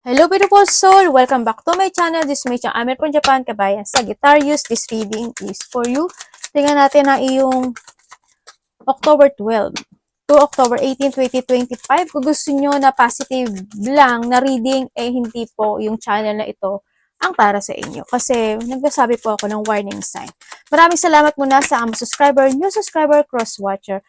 Hello beautiful soul! Welcome back to my channel. This is Mei-chan Amer from Japan, kabayan. Sagittarius, this reading is for you. Tingnan natin ang iyong October 12 to October 18, 2025. Kung gusto nyo na positive lang na reading, hindi po yung channel na ito ang para sa inyo. Kasi nagsasabi po ako ng warning sign. Maraming salamat muna sa aming subscriber, new subscriber, cross-watcher.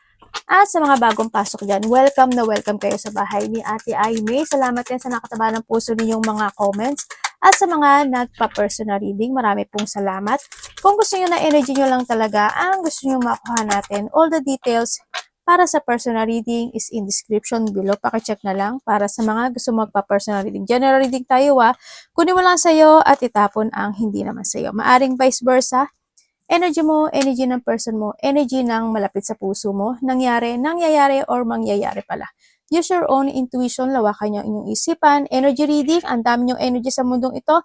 At sa mga bagong pasok dyan, welcome na welcome kayo sa bahay ni Ate Aimee. Salamat din sa nakataba ng puso ninyong mga comments. At sa mga nagpa-personal reading, marami pong salamat. Kung gusto nyo na energy nyo lang talaga, ang gusto nyo makuha natin, all the details para sa personal reading is in description below. Pakicheck na lang para sa mga gusto magpa-personal reading. General reading tayo kunin mo lang sa'yo at itapon ang hindi naman sa'yo. Maaring vice versa. Energy mo, energy ng person mo, energy ng malapit sa puso mo, nangyayari, or mangyayari pala. Use your own intuition, lawakan niyo inyong isipan. Energy reading, ang dami niyong energy sa mundong ito.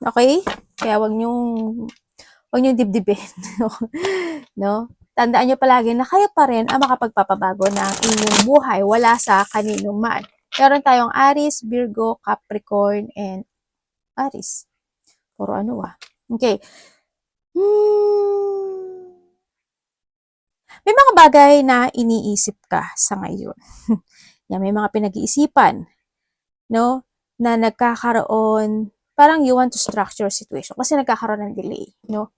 Okay? Kaya wag niyong dibdibin. No? Tandaan niyo palagi na kayo pa rin ang makapagpapabago ng inyong buhay, wala sa kaninong man. Meron tayong Aries, Virgo, Capricorn, and Aries. Puro Okay. May mga bagay na iniisip ka sa ngayon. Yan, may mga pinag-iisipan, no? Na nagkakaroon, parang you want to structure situation kasi nagkakaroon ng delay, no?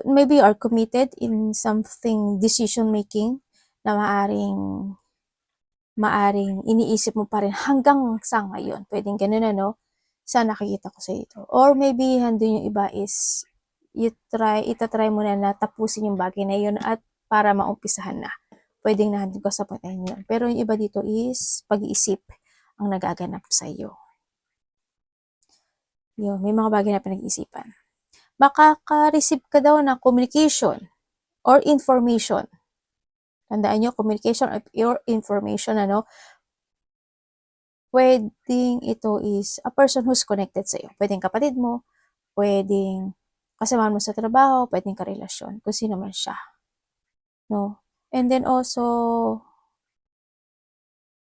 Maybe you are committed in something decision making na maaring iniisip mo pa rin hanggang sa ngayon. Pwedeng ganun no? Sa nakikita ko sa ito. Or maybe handun yung iba is itatry mo na tapusin yung bagay na yun at para maumpisahan na. Pwedeng nandun ka sa point na yun. Pero yung iba dito is pag-iisip ang nagaganap sa iyo. Yun, may mga bagay na pinag-iisipan. Makaka-receive ka daw ng communication or information. Tandaan nyo, communication or information, pwedeng ito is a person who's connected sa iyo. Pwedeng kapatid mo, pwedeng kasama mo sa trabaho, pwedeng karelasyon, kung sino man siya. No? And then also,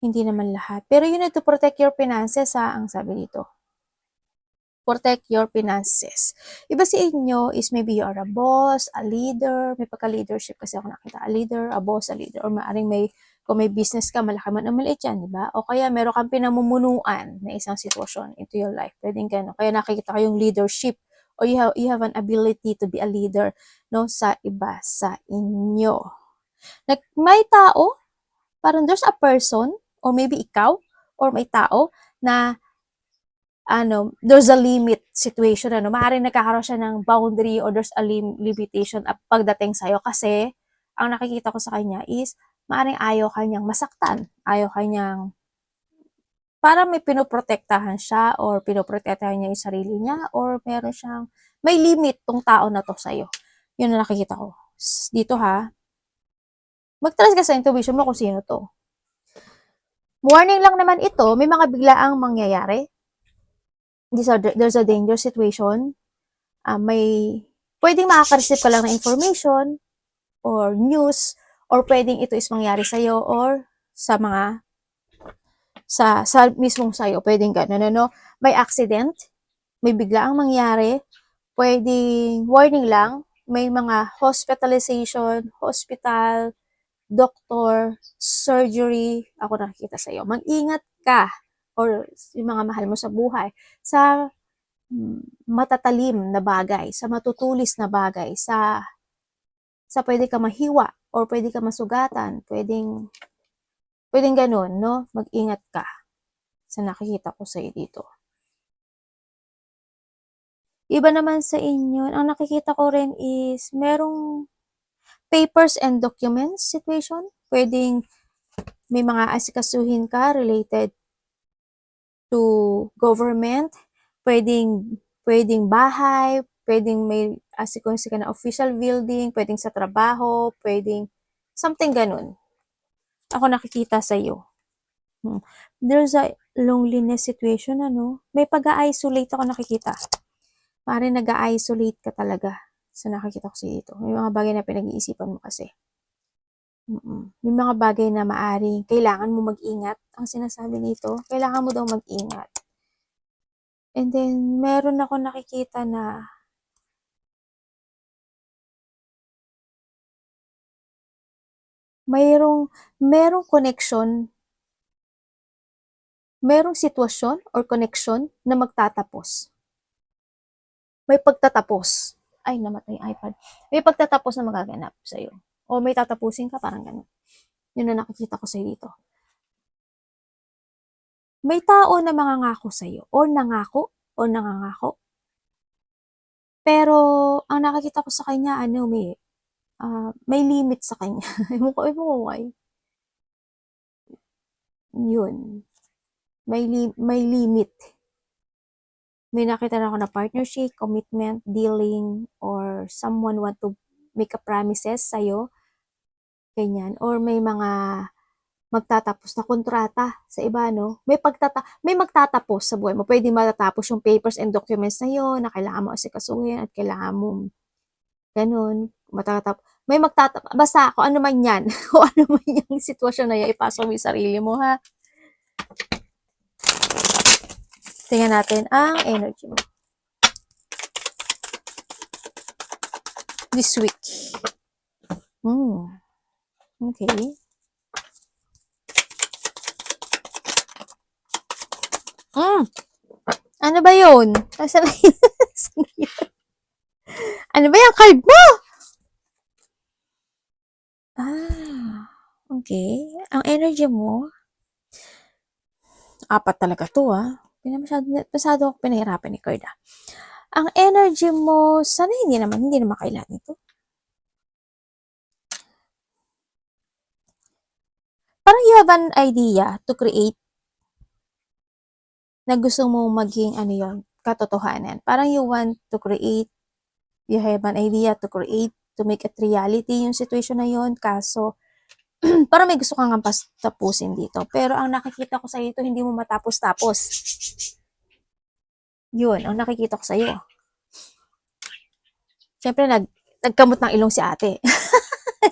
hindi naman lahat. Pero you need to protect your finances, ang sabi dito. Protect your finances. Iba sa inyo is maybe you are a boss, a leader, may pagka-leadership kasi ako nakita, a leader, a boss, a leader, or maaring kung may business ka, malaki man o maliit yan, di ba? O kaya meron kang pinamumunuan na isang sitwasyon into your life. Pwedeng gano'n. Kaya nakikita ko yung leadership or you have an ability to be a leader, no, sa iba sa inyo. May tao, parang there's a person, or maybe ikaw, or may tao na there's a limit situation, maaaring nagkakaroon siya ng boundary or there's a limitation pagdating sa'yo kasi ang nakikita ko sa kanya is maaaring ayaw kanyang masaktan, ayaw kanyang para may pinoprotektahan siya or pinoprotektahan niya yung sarili niya or meron siyang may limit tong tao na to sa'yo. Yun ang nakikita ko. Dito mag-trust ka sa intuition mo kung sino to. Warning lang naman ito, may mga biglaang mangyayari. There's a dangerous situation. Pwedeng makaka-receive ka lang ng information or news or pwedeng ito is mangyari sa'yo or sa mismong sa'yo. Pwedeng gano'n, May accident, may biglaang mangyari, pwedeng warning lang, may mga hospitalization, hospital, doctor, surgery, ako nakikita sa'yo. Mag-ingat ka or yung mga mahal mo sa buhay sa matatalim na bagay, sa matutulis na bagay, sa pwede ka mahiwa or pwede ka masugatan, pwedeng ganun, no? Mag-ingat ka sa nakikita ko sa'yo dito. Iba naman sa inyo, ang nakikita ko rin is merong papers and documents situation. Pwedeng may mga asikasuhin ka related to government, pwedeng bahay, pwedeng may asikusin ka na official building, pwedeng sa trabaho, pwedeng something ganun. Ako nakikita sa iyo. There's a loneliness situation, May pag-isolate ako nakikita. Maaaring nag-isolate ka talaga sa nakikita ko sa dito. May mga bagay na pinag-iisipan mo kasi. May mga bagay na maaring kailangan mo mag-ingat. Ang sinasabi dito, kailangan mo daw mag-ingat. And then, meron ako nakikita na merong connection, merong sitwasyon or connection na magtatapos. May pagtatapos. Ay, namatay yung iPad. May pagtatapos na magaganap sa'yo. O may tatapusin ka, parang ganun. Yun na nakikita ko sa'yo dito. May tao na mangangako sa'yo, or nangako, or nangangako. Pero, ang nakikita ko sa kanya, may limit sa kanya. Ewan ko why. Yun. May limit. May nakita na ako na partnership, commitment, dealing, or someone want to make a promises sa'yo. Ganyan. Or may mga magtatapos na kontrata sa iba, no? May magtatapos sa buhay mo. Pwede matatapos yung papers and documents na yun na kailangan mo asikasuhin at kailangan mo ganun. Basta kung ano man yan, kung ano man yung sitwasyon na yan, ipasok mo yung sarili mo, ha? Tingnan natin ang energy mo. This week. Okay. Ano ba yun? Nasaan na yun? Ano ba yung card mo? Okay. Ang energy mo, apat talaga to, masyado ako pinahirapan ni card, Ang energy mo, sana hindi naman kailangan ito. Parang you have an idea to create na gusto mong maging katotohanan. Parang you want to create, you have an idea to create, to make it reality yung situation na yun. Kaso, parang may gusto kang tapusin dito. Pero ang nakikita ko sa ito, hindi mo matapos-tapos. Yun, ang nakikita ko sa iyo. Siyempre, nagkamot ng ilong si ate.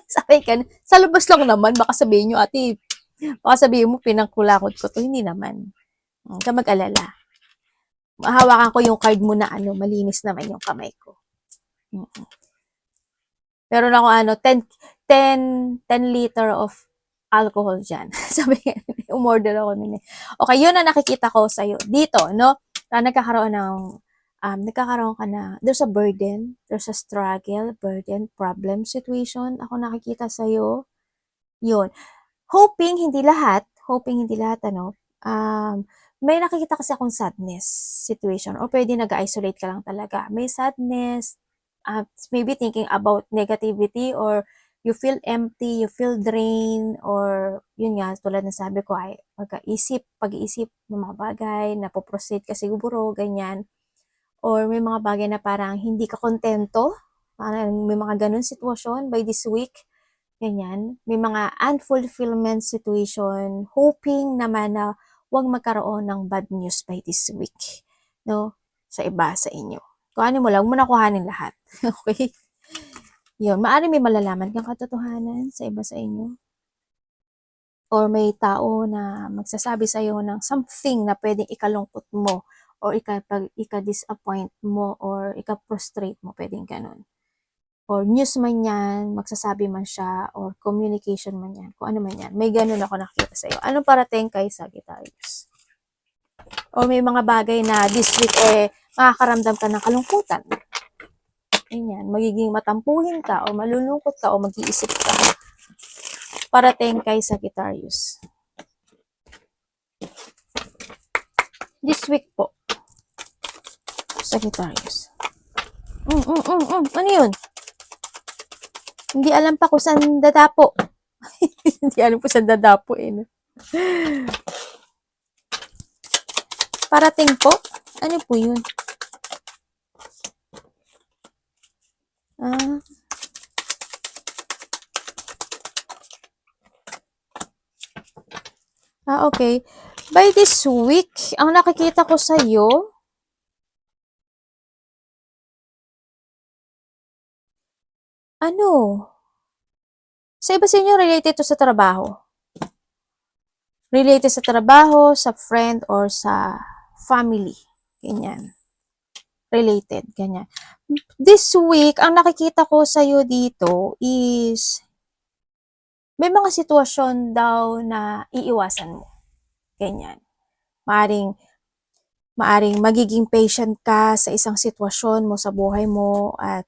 Sabi ka, sa labas lang naman, baka sabihin nyo, ate, baka sabihin mo, pinangkulakot ko to. Hindi naman. Huwag ka mag-alala. Mahawakan ko yung card mo na malinis naman yung kamay ko. Pero na ako 10 liter of alcohol dyan. Sabi nga, umorder ako nun. Okay, yun na nakikita ko sa'yo. Dito, no? Nagkakaroon ka na, there's a burden, there's a struggle, burden, problem, situation. Ako nakikita sa'yo. Yun. Hoping hindi lahat, may nakikita kasi akong sadness situation or pwede nag-isolate ka lang talaga. May sadness, maybe thinking about negativity or you feel empty, you feel drained, or yun nga, tulad ng sabi ko ay pag-iisip ng mga bagay, napoproceed ka siguro, ganyan. Or may mga bagay na parang hindi ka kontento, parang may mga ganun sitwasyon by this week. Ganyan. May mga unfulfillment situation, hoping naman na huwag magkaroon ng bad news by this week. No? Sa iba, sa inyo. Kuhanin mo lang, huwag mo na kuhanin lahat. Okay? Yun. Maaari may malalaman kang katotohanan sa iba sa inyo. Or may tao na magsasabi sa iyo ng something na pwedeng ikalungkot mo or ika-disappoint mo or ika-frustrate mo, pwedeng ganun. Or news man yan, magsasabi man siya, or communication man yan, kung ano man yan. May ganun ako nakita sa iyo. Anong parating kay Sagittarius? Or may mga bagay na this week makakaramdam ka ng kalungkutan. Ganyan, magiging matampuhin ka, o malulungkot ka, o mag-iisip ka. Parating kay Sagittarius. This week po, Sagittarius. Ano yun? Hindi alam pa kung saan dadapo. Hindi alam kung saan dadapo no? Parating po? Ano po yun? Okay. By this week, ang nakikita ko sa'yo, Sa iba sa inyo, related to sa trabaho. Related sa trabaho, sa friend, or sa family. Ganyan. Related, ganyan. This week, ang nakikita ko sa'yo dito is may mga sitwasyon daw na iiwasan mo. Ganyan. Maaring magiging patient ka sa isang sitwasyon mo sa buhay mo at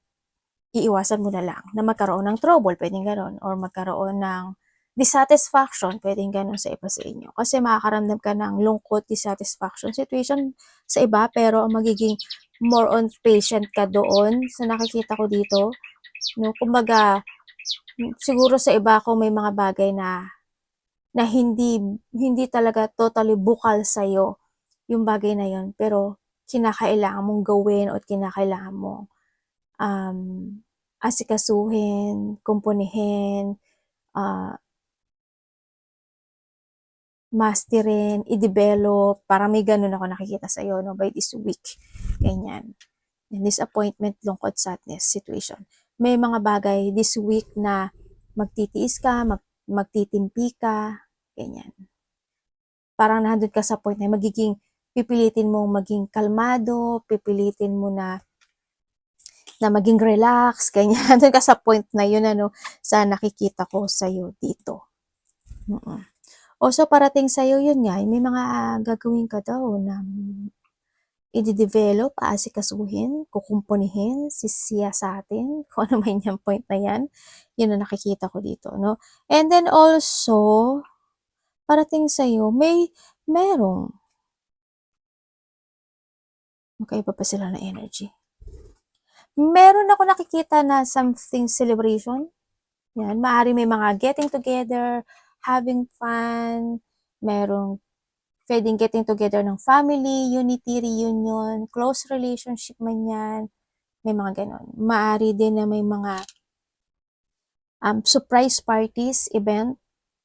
iiwasan mo na lang na magkaroon ng trouble, pwedeng gano'n, or magkaroon ng dissatisfaction, pwedeng gano'n sa iba sa inyo. Kasi makakaramdam ka ng lungkot, dissatisfaction situation sa iba, pero ang magiging more on patient ka doon sa nakikita ko dito. No? Kumbaga, siguro sa iba ko may mga bagay na hindi talaga totally bukal sa'yo yung bagay na yon, pero kinakailangan mong gawin o kinakailangan mong um, asikasuhin, kumpunihin, masterin, i-develop, para may ganun ako nakikita sa'yo, no, by this week. Ganyan. And disappointment, lungkot, sadness, situation. May mga bagay this week na magtitiis ka, magtitimpi ka, ganyan. Parang nandun ka sa point na pipilitin mong maging kalmado, pipilitin mo na maging relax, ganyan. Nandun ka sa point na yun, ano, sa nakikita ko sa'yo dito. O, so parating sa'yo yun nga, may mga gagawin ka daw na i-develop, aasikasuhin, kukumpunihin, sisiyasatin, kung ano man yung point na yan, yun ang nakikita ko dito, no? And then also, parating sa'yo, merong, magkaiba pa sila na energy. Meron ako nakikita na something celebration. Yan, maaari may mga getting together, having fun, merong pwedeng getting together ng family, unity, reunion, close relationship man yan, may mga ganon. Maaari din na may mga surprise parties, event,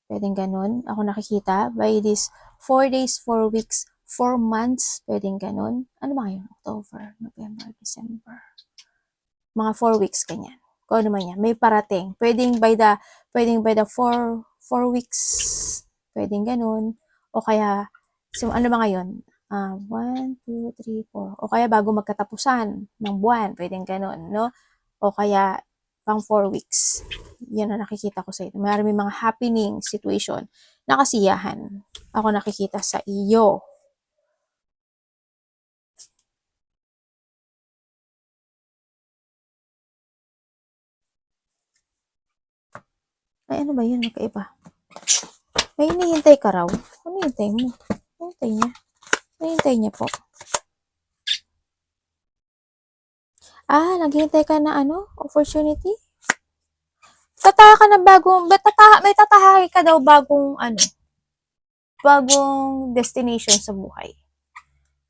pwedeng ganon. Ako nakikita, by this 4 days, 4 weeks, 4 months, pwedeng ganon. Ano ba yun? October, November, December. Mga 4 weeks, ganyan. Kung ano man yan, may parating. Pwedeng by the 4 weeks, pwedeng ganon. O kaya, so, ano ba ngayon? 1, 2, 3, 4. O kaya bago magkatapusan ng buwan, pwedeng ganon, no? O kaya pang 4 weeks. Yan ang nakikita ko sa ito. May mga happening situation na kasiyahan. Ako nakikita sa iyo. Ay, ano ba yun? Magkaiba. May hinihintay ka raw. Ano hintay mo? Hintay niya. Hintay niya po. Naghihintay ka na opportunity? Tataha ka ng may tatahakin ka daw bagong destination sa buhay.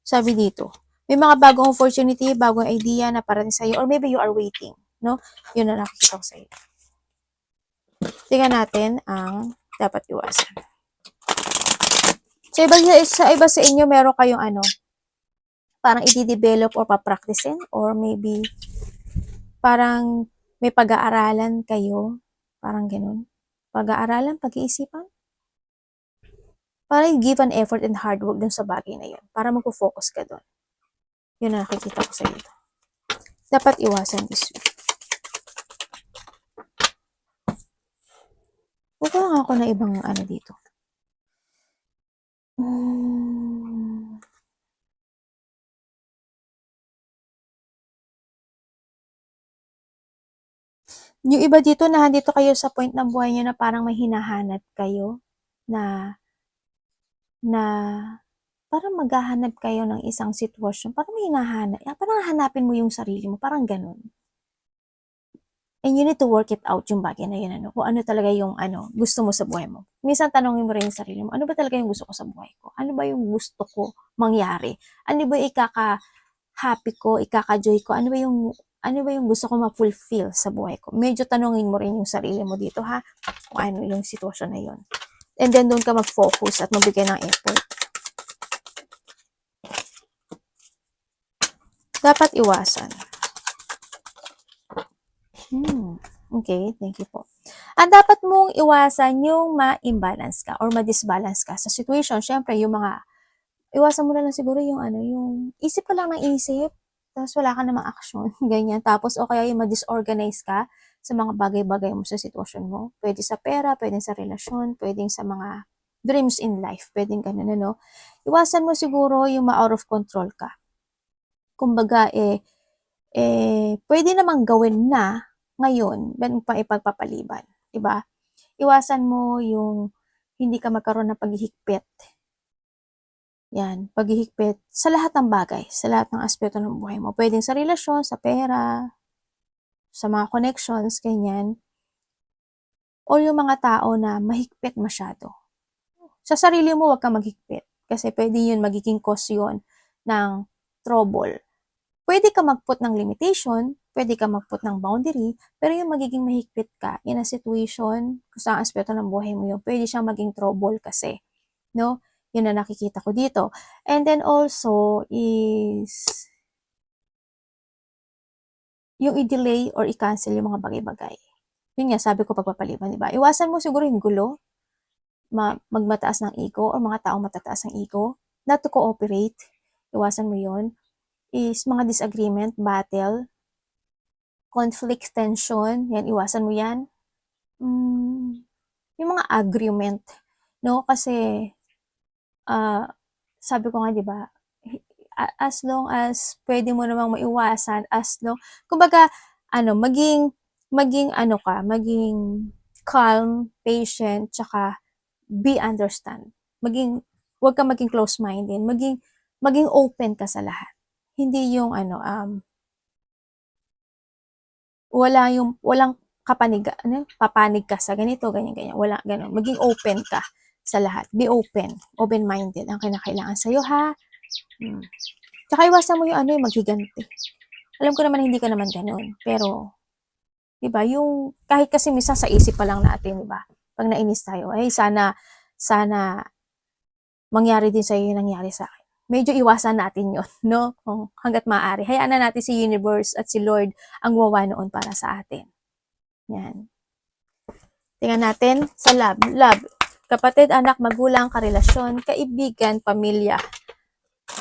Sabi dito, may mga bagong opportunity, bagong idea na parating sa'yo, or maybe you are waiting, no? Yun na nakikita ko sa'yo. Tingnan natin ang dapat iwasan. Sa iba sa inyo, meron kayong parang i-develop or pa-practicein, or maybe parang may pag-aaralan kayo, parang ganun. Pag-aaralan, pag-iisipan. Parang give an effort and hard work dun sa bagay na yun, para magpo-focus ka dun. Yun na nakikita ko sa iyo. Dapat iwasan this week. Huwag lang ako na ibang dito. Yung iba dito, nandito kayo sa point ng buhay niyo na parang may hinahanap kayo na parang maghahanap kayo ng isang sitwasyon, parang may hinahanap, parang hanapin mo yung sarili mo, parang ganun. And you need to work it out yung bagay na yun, kung ano talaga yung gusto mo sa buhay mo. Minsan tanongin mo rin yung sarili mo, ano ba talaga yung gusto ko sa buhay ko? Ano ba yung gusto ko mangyari? Ano ba yung ikaka-happy ko, ikaka-joy ko? Ano ba yung gusto ko ma-fulfill sa buhay ko? Medyo tanongin mo rin yung sarili mo dito, ha? Kung ano yung sitwasyon na yun. And then doon ka mag-focus at magbigay ng effort. Dapat iwasan. Okay, thank you po. Ang dapat mong iwasan yung ma-imbalance ka or ma-disbalance ka sa situation. Siyempre, yung mga, iwasan mo na lang siguro yung ano, yung isip ka lang ng isip, tapos wala ka namang action, ganyan. Tapos, o kaya yung ma-disorganize ka sa mga bagay-bagay mo sa sitwasyon mo. Pwede sa pera, pwede sa relasyon, pwede sa mga dreams in life, pwedeng ganun, ano. Iwasan mo siguro yung ma-out of control ka. Kumbaga, pwede namang gawin na ngayon, pa ipagpapaliban, 'di ba? Iwasan mo yung hindi ka magkaroon ng paghihigpit. Yan, paghihigpit sa lahat ng bagay, sa lahat ng aspeto ng buhay mo. Pwedeng sa relasyon, sa pera, sa mga connections, ganyan. O yung mga tao na mahigpit masyado. Sa sarili mo, wag kang maghigpit. Kasi pwede yun, magiging cause yun ng trouble. Pwede ka mag-put ng limitation, pwede ka mag-put ng boundary, pero yung magiging mahigpit ka in a situation, kung saan aspeto ng buhay mo yun, pwede siyang maging trouble kasi. No? Yun na nakikita ko dito. And then also is yung i-delay or i-cancel yung mga bagay-bagay. Yun nga, sabi ko pagpapaliban, di ba? Iwasan mo siguro yung gulo, magmataas ng ego or mga taong matataas ng ego, not to cooperate. Iwasan mo yun. Is mga disagreement, battle, conflict, tension, yan, iwasan mo yan. Yung mga agreement, no? Kasi, sabi ko nga, di ba, as long as pwede mo namang maiwasan, as long, kumbaga, maging calm, patient, tsaka be understand. Huwag kang maging close-minded, maging open ka sa lahat. Hindi yung walang papanig ka sa ganito, ganyan. Wala, ganun. Maging open ka sa lahat. Be open-minded ang kinakailangan sa'yo, ha? Tsaka iwasan mo yung maghiganti. Alam ko naman hindi ka naman ganun, pero, di ba, yung, kahit kasi minsan sa isip pa lang natin, di ba? Pag nainis tayo, sana mangyari din sa'yo yung nangyari sa akin. Medyo iwasan natin yon, no? Kung hanggat maaari. Hayaan na natin si Universe at si Lord ang wawa noon para sa atin. Yan. Tingnan natin sa love. Love. Kapatid, anak, magulang, karelasyon, kaibigan, pamilya.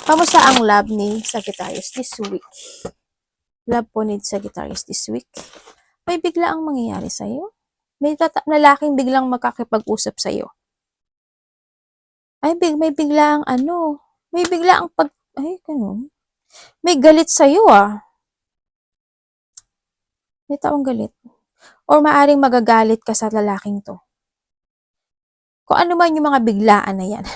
Kamusta ang love ni Sagittarius this week? Love po ni Sagittarius this week. May bigla ang mangyayari sa'yo. May lalaking biglang makakipag-usap sa'yo. May biglaang ganun. May galit sa'yo, May taong galit. Or maaring magagalit ka sa lalaking to. Kung ano man yung mga biglaan na yan.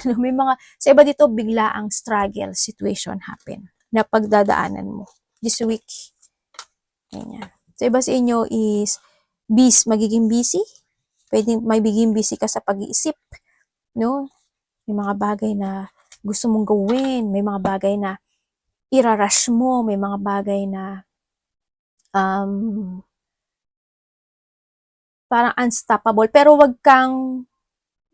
Sa iba dito, biglaang struggle situation happen na pagdadaanan mo this week. Ganyan. Sa iba sa inyo is magiging busy. Pwedeng magiging busy ka sa pag-iisip. No? May mga bagay na gusto mong gawin, may mga bagay na irarush mo, may mga bagay na parang unstoppable, pero wag kang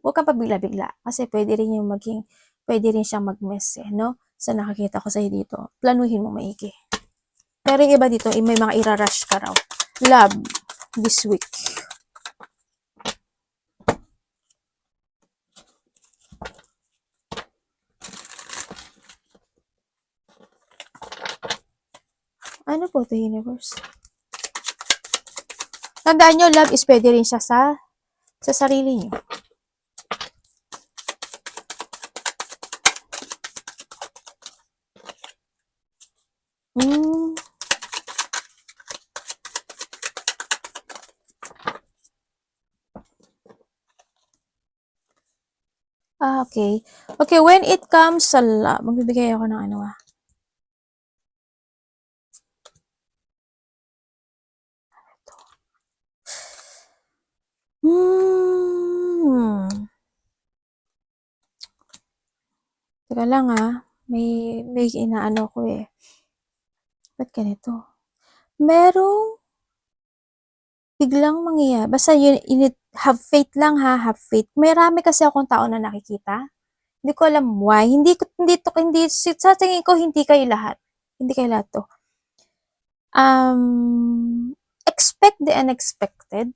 pabigla-bigla kasi pwede rin siyang mag-mess, no? Sa nakakita ko sa'yo dito, planuhin mo maigi. Pero yung iba dito, may mga irarush ka raw. Love, this week. Ano po to, Universe? Tandaan nyo, love is pwede rin siya sa sarili nyo. Okay. Okay, when it comes sa love, magbibigay ako ng Teka lang may inaano ko Ba't ganito? Merong biglang mangyayari. Basta have faith lang, have faith. Marami kasi akong tao na nakikita. Hindi ko alam why. Sa tingin ko, hindi kayo lahat. Hindi kayo lahat to. Expect the unexpected.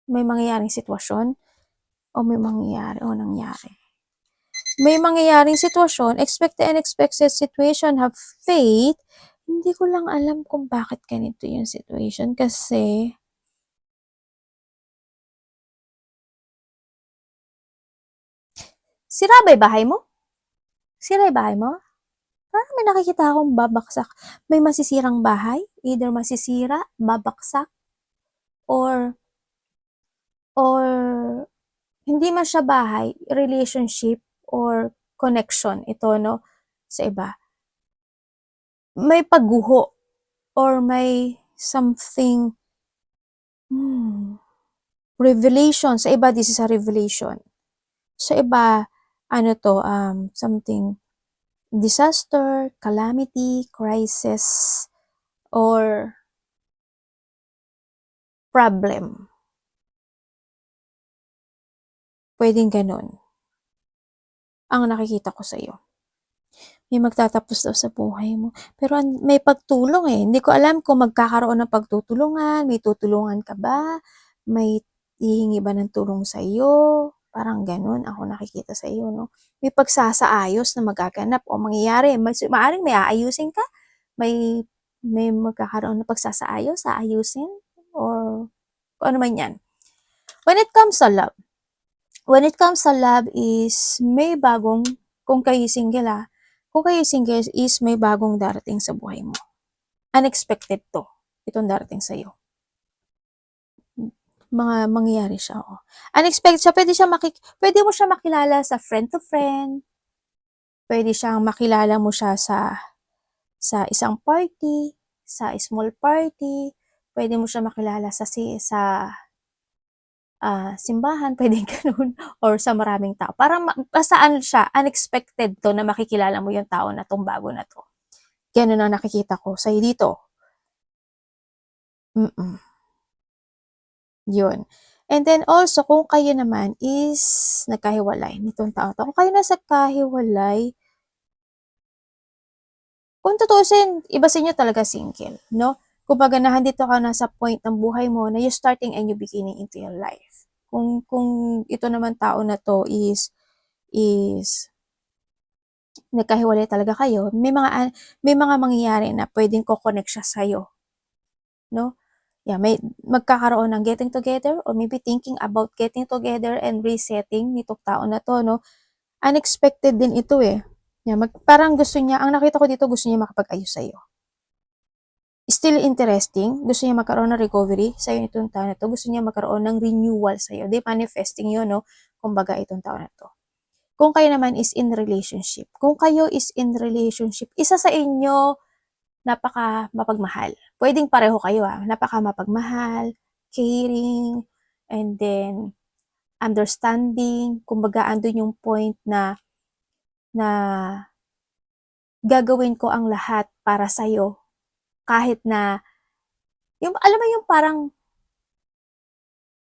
may mangyayaring sitwasyon o may mangyayari o nangyari. May mangyayaring sitwasyon, expect the unexpected situation, have faith. Hindi ko lang alam kung bakit ganito yung situation kasi sira ba yung bahay mo? Sira yung bahay mo? Parang may nakikita akong babaksak. May masisirang bahay, either masisira, babaksak, or hindi man siya bahay, relationship or connection ito, no, sa iba. May pagguho or may something, revelation. Sa iba, this is a revelation. Sa iba, ano to, something, disaster, calamity, crisis, or problem. Pwedeng ganun. Ang nakikita ko sa iyo. May magtatapos daw sa buhay mo. Pero may pagtulong eh. Hindi ko alam kung magkakaroon ng pagtutulungan, may tutulungan ka ba, may hihingi ba ng tulong sa iyo, parang ganun ako nakikita sa iyo, no? May pagsasaayos na magaganap o mangyayari. Maaring may aayusin ka, may magkakaroon ng pagsasaayos, aayusin, or kung ano man yan. When it comes sa love is may bagong, kung kayo single is may bagong darating sa buhay mo. Unexpected to. Itong darating sa iyo. Mangyayari siya. Oh. Unexpected siya. Pwede mo siya makilala sa friend to friend. Pwede siyang makilala mo siya sa isang party, sa small party. Pwede mo siya makilala sa simbahan, pwede ganun, or sa maraming tao. Parang saan siya, unexpected to na makikilala mo yung tao na tong bago na to. Ganun ang nakikita ko sa'yo dito. Yun. And then also, kung kayo naman is nagkahiwalay nitong tao to, kung kayo nasa kahiwalay, kung tutuusin, iba sa inyo talaga single, no? Kumbaga nandito ka na sa point ng buhay mo na you're starting a new beginning into your life. Kung ito naman tao na to is nagkahiwalay talaga kayo, may mga mangyayari na pwedeng ko-connect siya sa'yo. No? Yeah, may magkakaroon ng getting together or maybe thinking about getting together and resetting nitong tao na to, no? Unexpected din ito eh. Yeah, parang gusto niya, ang nakita ko dito, gusto niya makapag-ayos sa'yo. Still interesting, gusto niya magkaroon ng recovery sa'yo nitong tao na to, gusto niya magkaroon ng renewal sa'yo. Di manifesting yun, no? Kumbaga itong tao na to. Kung kayo naman is in relationship, kung kayo is in relationship, isa sa inyo, napaka mapagmahal. Pwedeng pareho kayo napaka mapagmahal, caring, and then understanding. Kumbaga andun yung point na gagawin ko ang lahat para sa'yo. Kahit na, alam mo yung parang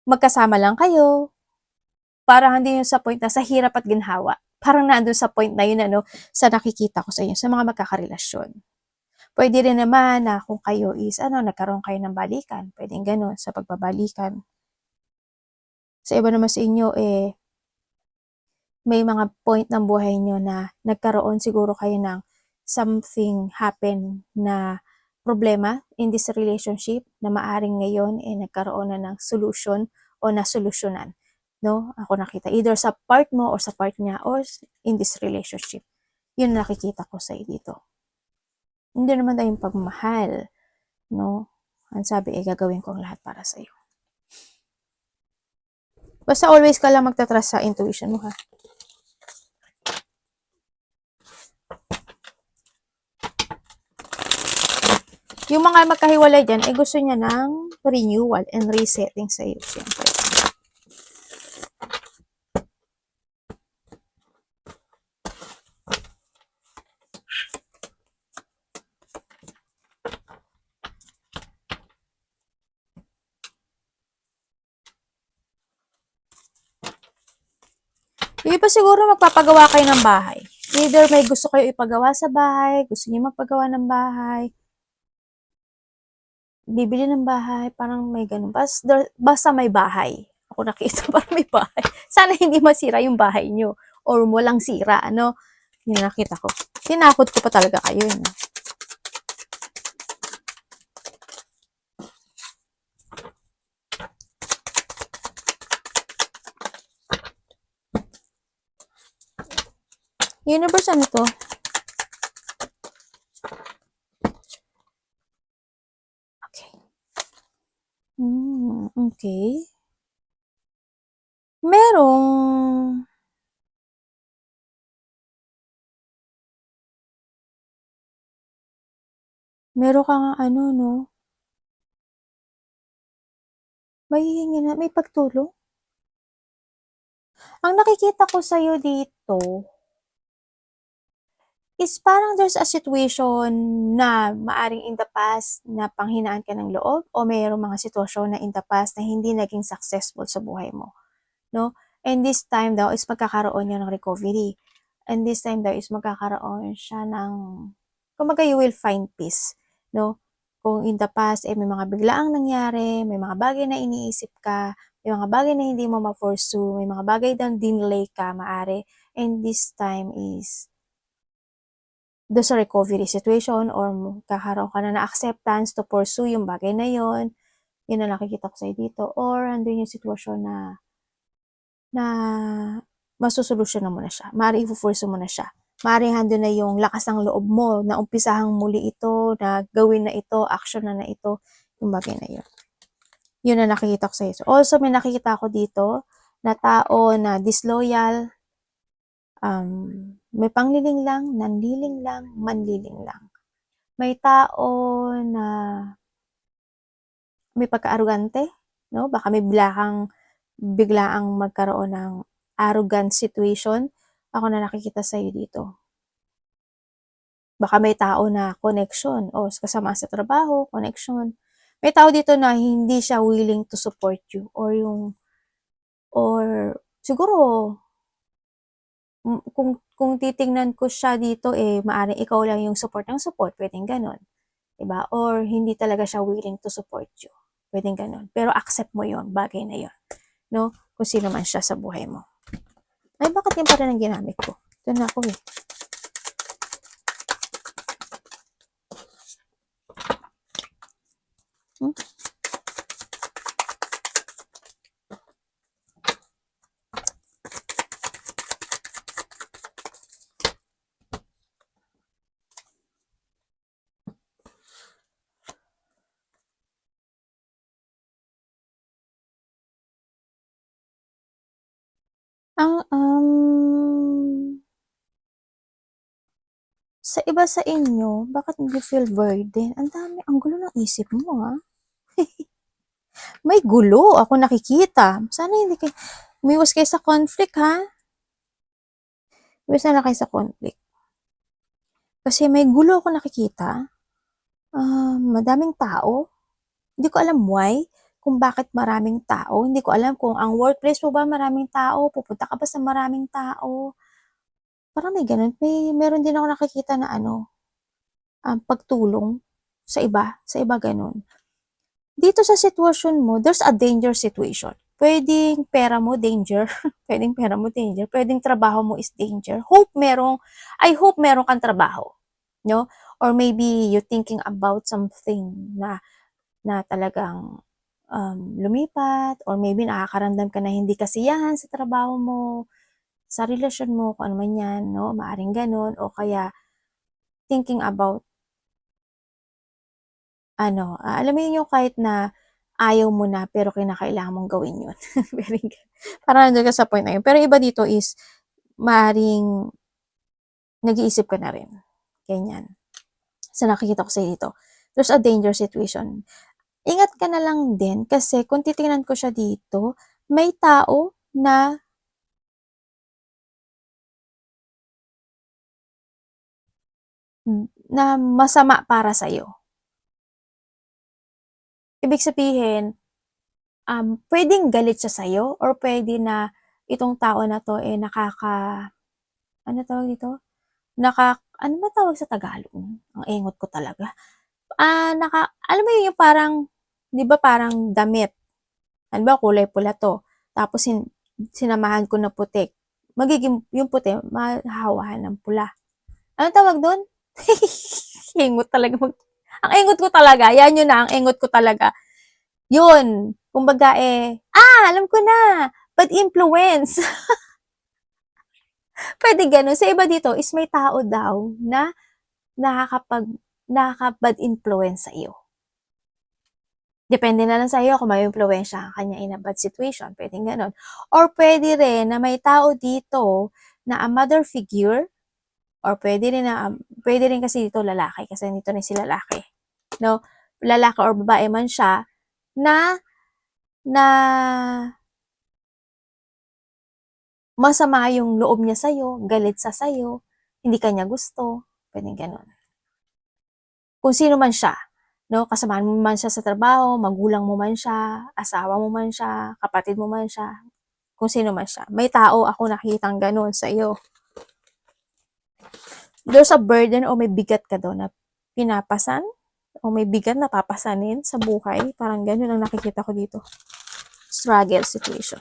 magkasama lang kayo, parang hindi yung sa point na sa hirap at ginhawa. Parang nandun sa point na yun, sa nakikita ko sa inyo, sa mga magkakarelasyon. Pwede rin naman na kung kayo is, nagkaroon kayo ng balikan. Pwedeng ganun, sa pagbabalikan. Sa iba naman sa inyo, may mga point ng buhay nyo na nagkaroon siguro kayo ng something happen na problema in this relationship na maaring ngayon nagkaroon na ng solution o nasolusyonan. No? Ako nakita either sa part mo or sa part niya or in this relationship. Yun nakikita ko sa dito. Hindi naman tayong pagmahal. No? Ang sabi gagawin ko ang lahat para sa iyo. Basta always ka lang magtatrust sa intuition mo ha. Yung mga magkahiwalay dyan, gusto niya ng renewal and resetting sa iyo. Siyempre. Yung iba siguro magpapagawa kayo ng bahay. Either may gusto kayo ipagawa sa bahay, gusto niyo magpagawa ng bahay, bibili ng bahay, parang may ganun. Basta may bahay. ako nakita parang may bahay. Sana hindi masira yung bahay nyo or walang sira, ano. Yun nakita ko. Tinakot ko pa talaga kayo, yun. Universe, ano to? Okay. Okay. Merong meron kang ano, no? Mahihingi na, may pagtulong? Ang nakikita ko sa'yo dito is parang there's a situation na maaring in the past na panghinaan ka ng loob o mayroong mga sitwasyon na in the past na hindi naging successful sa buhay mo, no? And this time daw is magkakaroon niya ng recovery. And this time daw is magkakaroon siya ng, kumbaga you will find peace, no? Kung in the past, may mga biglaang nangyari, may mga bagay na iniisip ka, may mga bagay na hindi mo ma-pursue, may mga bagay na dinelay ka, maari. And this time is doon sa recovery situation or kakaroon ka na na acceptance to pursue yung bagay na yon. Yun na nakikita ko sa'yo dito. Or andun yung sitwasyon na masusolusyonan mo na siya. Maaaring i-force mo na siya. Maaaring andun na yung lakas ng loob mo na umpisahang muli ito, na gawin na ito, action na ito, yung bagay na yun. Yun na nakikita ko sa'yo. So also, may nakikita ko dito na tao na disloyal, may pangliling lang, nanliling lang, manliling lang. May tao na may pagka-arrogante, no? Baka may biglaang magkaroon ng arrogant situation. Ako na nakikita sa'yo dito. Baka may tao na connection o kasama sa trabaho, connection. May tao dito na hindi siya willing to support you or siguro kung titingnan ko siya dito, maaaring ikaw lang yung support ng support, pwedeng ganon. Diba? Or hindi talaga siya willing to support you. Pwedeng ganon. Pero accept mo yon, bagay na yon, no? Kung sino man siya sa buhay mo. Ay, bakit yan pa rin ang ginamit ko? Ito na ako eh. Hmm? Sa iba sa inyo, bakit you feel burden? Ang dami, ang gulo ng isip mo, ha? May gulo ako nakikita. Sana hindi kayo, umiwas kayo sa conflict, ha? Umiwas na kayo sa conflict. Kasi may gulo ako nakikita. Madaming tao. Hindi ko alam why, kung bakit maraming tao. Hindi ko alam kung ang workplace mo ba maraming tao, pupunta ka ba sa maraming tao. Parang may ganun. Meron din ako nakikita na pagtulong sa iba ganun. Dito sa sitwasyon mo, there's a danger situation. Pwedeng pera mo danger, pwedeng pera mo danger, pwedeng trabaho mo is danger. I hope merong kang trabaho, no? Or maybe you thinking about something na talagang lumipat, or maybe nakakaramdam ka na hindi kasiyahan sa trabaho mo, sa relasyon mo, kung ano man yan, no? Maaring ganun, o kaya thinking about alam mo yun yung kahit na ayaw mo na pero kinakailangan mong gawin yun. Very good. Parang nandun ka sa point na yun. Pero iba dito is maaaring nag-iisip ka na rin. Ganyan. So nakikita ko sa dito. There's a danger situation. Ingat ka na lang din kasi kung titingnan ko siya dito, may tao na masama para sa'yo. Ibig sabihin, pwedeng galit siya sa'yo or pwede na itong tao na to ano tawag dito? Ano ba tawag sa Tagalog? Ang engot ko talaga. Alam mo yun yung parang, di ba parang damit? Ano ba, kulay pula to. tapos sinamahan ko na puti, magiging yung puti, mahahawahan ng pula. Anong tawag doon? Ingot talaga. Ang ingot ko talaga, yan yun na, ang ingot ko talaga. Yun, kumbaga alam ko na, bad influence. Pwede ganun. Sa iba dito is may tao daw na nakaka-bad influence sa iyo. Depende na lang sa iyo kung may impluwensya ka kanya in a bad situation. Pwedeng ganun. Or pwede rin na may tao dito na a mother figure, or pwede rin kasi dito lalaki, kasi dito rin si lalaki. No? Lalaki or babae man siya, na masama yung loob niya sa'yo, galit sa sa'yo, hindi ka niya gusto, pwedeng ganun. Kung sino man siya, no? Kasamahan mo man siya sa trabaho, magulang mo man siya, asawa mo man siya, kapatid mo man siya, kung sino man siya. May tao ako nakitang ganun sa iyo. There's a burden o may bigat ka doon na pinapasan, o may bigat na papasanin sa buhay. Parang ganun ang nakikita ko dito. Struggle situation.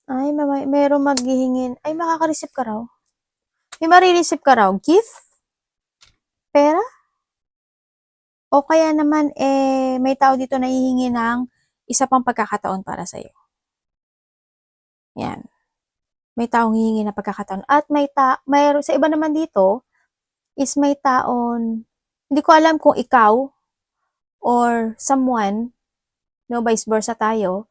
Ay, mayroong maghihingin. Ay, makaka-receive ka raw. May marireceive ka raw. Gift? Pera? O kaya naman, may tao dito na hihingi ng isa pang pagkakataon para sa'yo. Yan. May taong hihingi ng pagkakataon. At mayroon sa iba naman dito, is may taon, hindi ko alam kung ikaw or someone, no, vice versa tayo,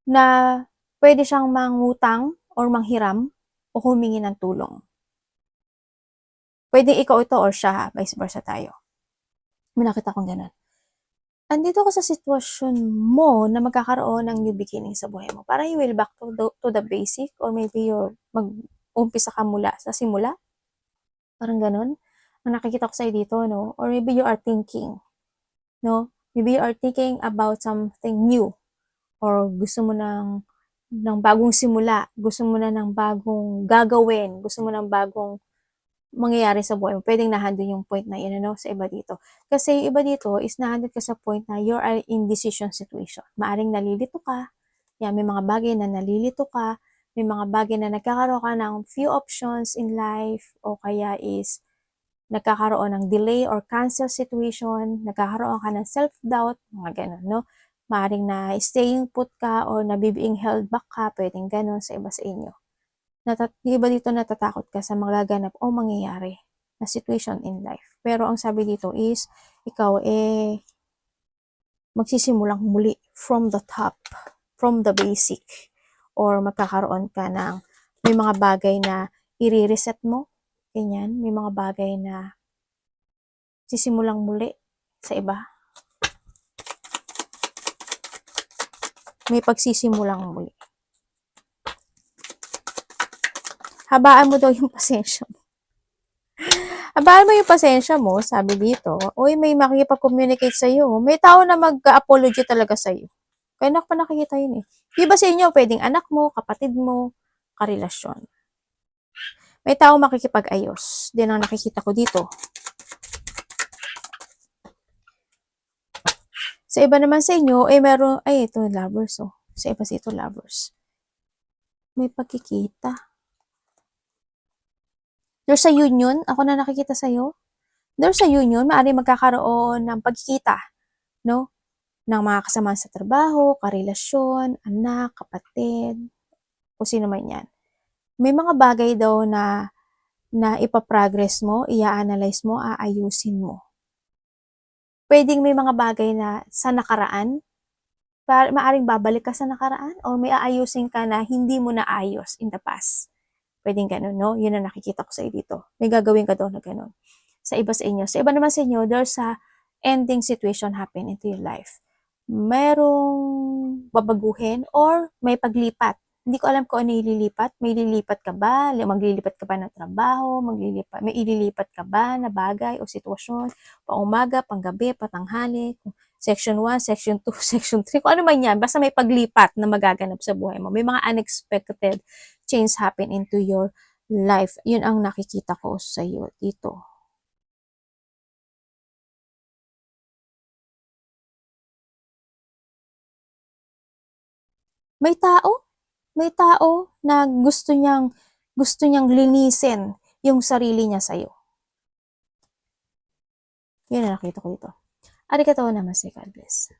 na pwede siyang mangutang or manghiram o humingi ng tulong. Pwede ikaw ito or siya, vice versa tayo. May nakita kong ganun. Andito ka sa sitwasyon mo na magkakaroon ng new beginning sa buhay mo. Parang you will back to the basic, or maybe mag-umpisa ka mula sa simula. Parang ganun. Ang nakikita ko sa'yo dito, no? Or maybe you are thinking, no? Maybe you are thinking about something new, or gusto mo ng bagong simula, gusto mo na ng bagong gagawin, gusto mo ng bagong mangyayari sa buhay mo. Pwedeng nahandun yung point na yun, ano, sa iba dito. Kasi yung iba dito is nahandun ka sa point na you are in decision situation. Maaring nalilito ka, yan, may mga bagay na nalilito ka, may mga bagay na nagkakaroon ka ng few options in life, o kaya is nagkakaroon ng delay or cancel situation, nagkakaroon ka ng self-doubt, mga ganun, no? Maaring na staying put ka o nabibeing held back ka, pwedeng ganun sa iba sa inyo. Yung iba dito natatakot ka sa magaganap o mangyayari na situation in life. Pero ang sabi dito is, ikaw magsisimulang muli from the top, from the basic, or magkakaroon ka ng may mga bagay na i-reset mo, ganyan, may mga bagay na sisimulang muli sa iba. May pagsisimulang muli. Habaan mo daw yung pasensya mo. Habaan mo yung pasensya mo, sabi dito. Uy, may makikipag-communicate sa'yo. May tao na mag-apology talaga sa'yo. Kaya pa nakikita yun eh. Di ba sa inyo, pwedeng anak mo, kapatid mo, karelasyon. May tao makikipag-ayos. Din ang nakikita ko dito. Sa iba naman sa inyo, meron, ito, lovers, oh. Sa iba sa ito, lovers. May pagkikita. There's a union, ako na nakikita sa'yo. There's a union, maaari magkakaroon ng pagkikita, no? Ng mga kasama sa trabaho, karelasyon, anak, kapatid, kung sino man yan. May mga bagay daw na ipaprogress mo, i-analyze mo, aayusin mo. Pwedeng may mga bagay na sa nakaraan, maaring babalik ka sa nakaraan, o may aayusin ka na hindi mo naayos in the past. Pwedeng ganun, no? Yun ang nakikita ko sa iyo dito. May gagawin ka daw na ganun. Sa iba sa inyo. Sa iba naman sa inyo, there's a ending situation happen into your life. Merong babaguhin or may paglipat Hindi ko alam kung ano ililipat. May lilipat ka ba? Maglilipat ka ba ng trabaho? May ililipat ka ba na bagay o sitwasyon? Pang-umaga, pang-gabi, patanghali, section 1, section 2, section 3, kung ano man yan. Basta may paglipat na magaganap sa buhay mo. May mga unexpected change happen into your life. Yun ang nakikita ko sa iyo dito. May tao, may tao na gusto niyang linisin yung sarili niya sa iyo. Yun ang nakita ko dito. Arigatou namaste, God bless.